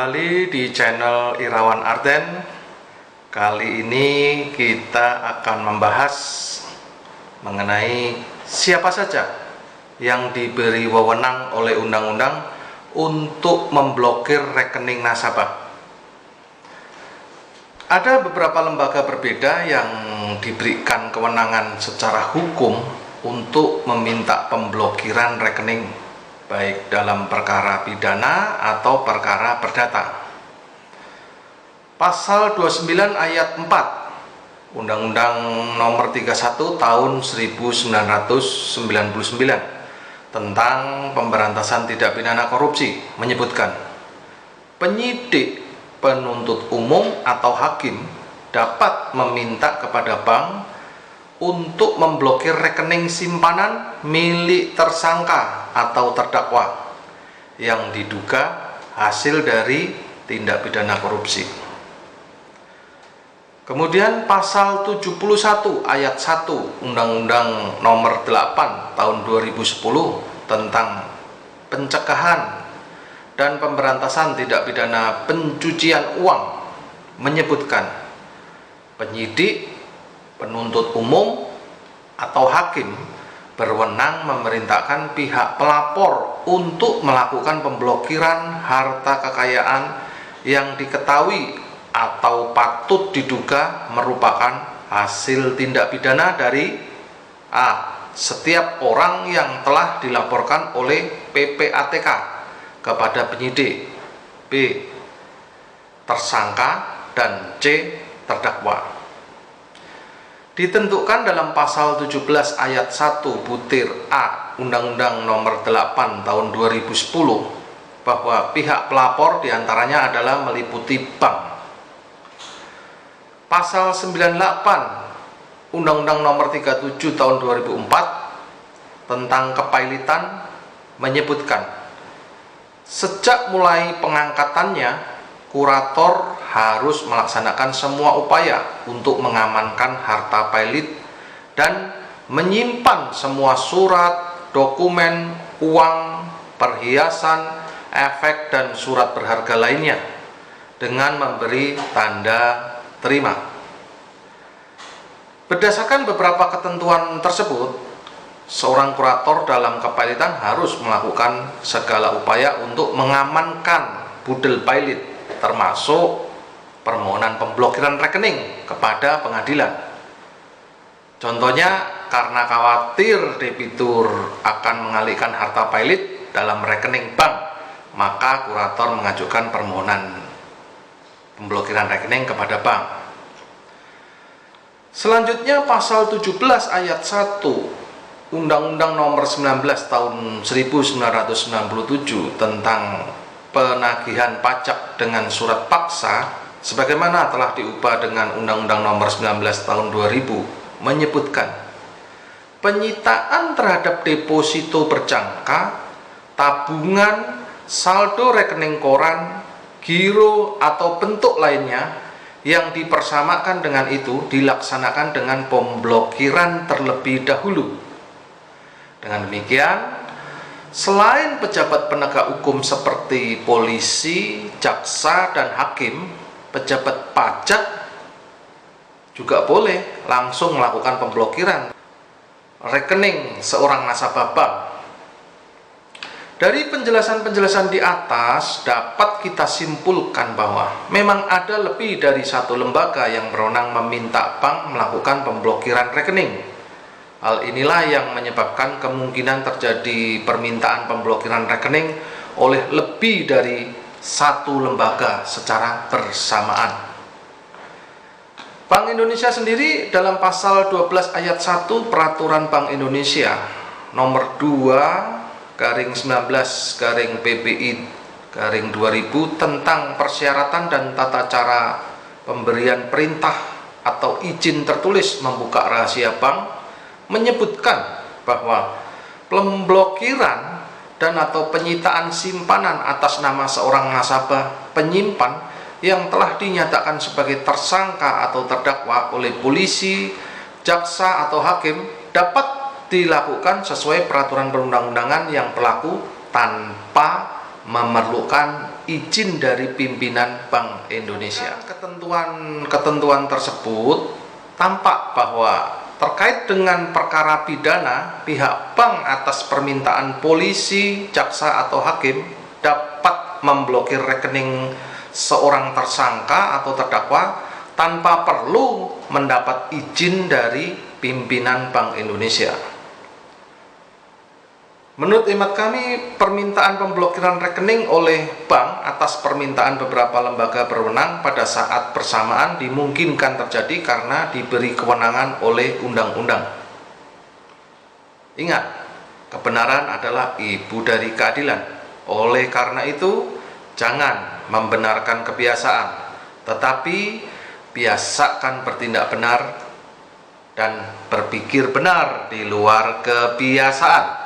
kembali di channel Irawan Arden. Kali ini kita akan membahas mengenai siapa saja yang diberi wewenang oleh undang-undang untuk memblokir rekening nasabah. Ada beberapa lembaga berbeda yang diberikan kewenangan secara hukum untuk meminta pemblokiran rekening, baik dalam perkara pidana atau perkara perdata. Pasal 29 ayat 4 Undang-Undang Nomor 31 Tahun 1999 tentang pemberantasan tindak pidana korupsi menyebutkan penyidik, penuntut umum atau hakim dapat meminta kepada bank untuk memblokir rekening simpanan milik tersangka atau terdakwa yang diduga hasil dari tindak pidana korupsi. Kemudian pasal 71 ayat 1 Undang-Undang Nomor 8 Tahun 2010 tentang pencegahan dan pemberantasan tindak pidana pencucian uang menyebutkan penyidik, penuntut umum atau hakim berwenang memerintahkan pihak pelapor untuk melakukan pemblokiran harta kekayaan yang diketahui atau patut diduga merupakan hasil tindak pidana dari A. Setiap orang yang telah dilaporkan oleh PPATK kepada penyidik, B. tersangka, dan C. terdakwa. Ditentukan dalam pasal 17 ayat 1 butir A Undang-Undang Nomor 8 Tahun 2010 bahwa pihak pelapor diantaranya adalah meliputi bank. Pasal 98 Undang-Undang Nomor 37 Tahun 2004 tentang kepailitan menyebutkan sejak mulai pengangkatannya, kurator harus melaksanakan semua upaya untuk mengamankan harta pailit dan menyimpan semua surat, dokumen, uang, perhiasan, efek, dan surat berharga lainnya dengan memberi tanda terima. Berdasarkan beberapa ketentuan tersebut, seorang kurator dalam kepailitan harus melakukan segala upaya untuk mengamankan budel pailit, termasuk permohonan pemblokiran rekening kepada pengadilan. Contohnya, karena khawatir debitur akan mengalihkan harta pailit dalam rekening bank, maka kurator mengajukan permohonan pemblokiran rekening kepada bank. Selanjutnya pasal 17 ayat 1 Undang-Undang Nomor 19 Tahun 1997 tentang penagihan pajak dengan surat paksa sebagaimana telah diubah dengan Undang-Undang Nomor 19 Tahun 2000 menyebutkan penyitaan terhadap deposito berjangka, tabungan, saldo rekening koran, giro atau bentuk lainnya yang dipersamakan dengan itu dilaksanakan dengan pemblokiran terlebih dahulu. Dengan demikian, selain pejabat penegak hukum seperti polisi, jaksa, dan hakim, pejabat pajak juga boleh langsung melakukan pemblokiran rekening seorang nasabah bank. Dari penjelasan-penjelasan di atas dapat kita simpulkan bahwa memang ada lebih dari satu lembaga yang berwenang meminta bank melakukan pemblokiran rekening. Hal inilah yang menyebabkan kemungkinan terjadi permintaan pemblokiran rekening oleh lebih dari satu lembaga secara bersamaan. Bank Indonesia sendiri dalam pasal 12 ayat 1 Peraturan Bank Indonesia nomor 2/19/PBI/2000 tentang persyaratan dan tata cara pemberian perintah atau izin tertulis membuka rahasia bank menyebutkan bahwa pemblokiran dan atau penyitaan simpanan atas nama seorang nasabah penyimpan yang telah dinyatakan sebagai tersangka atau terdakwa oleh polisi, jaksa atau hakim dapat dilakukan sesuai peraturan perundang-undangan yang berlaku tanpa memerlukan izin dari pimpinan Bank Indonesia. Ketentuan tersebut tampak bahwa terkait dengan perkara pidana, pihak bank atas permintaan polisi, jaksa atau hakim dapat memblokir rekening seorang tersangka atau terdakwa tanpa perlu mendapat izin dari pimpinan Bank Indonesia. Menurut hemat kami, permintaan pemblokiran rekening oleh bank atas permintaan beberapa lembaga berwenang pada saat bersamaan dimungkinkan terjadi karena diberi kewenangan oleh undang-undang. Ingat, kebenaran adalah ibu dari keadilan. Oleh karena itu, jangan membenarkan kebiasaan, tetapi biasakan bertindak benar dan berpikir benar di luar kebiasaan.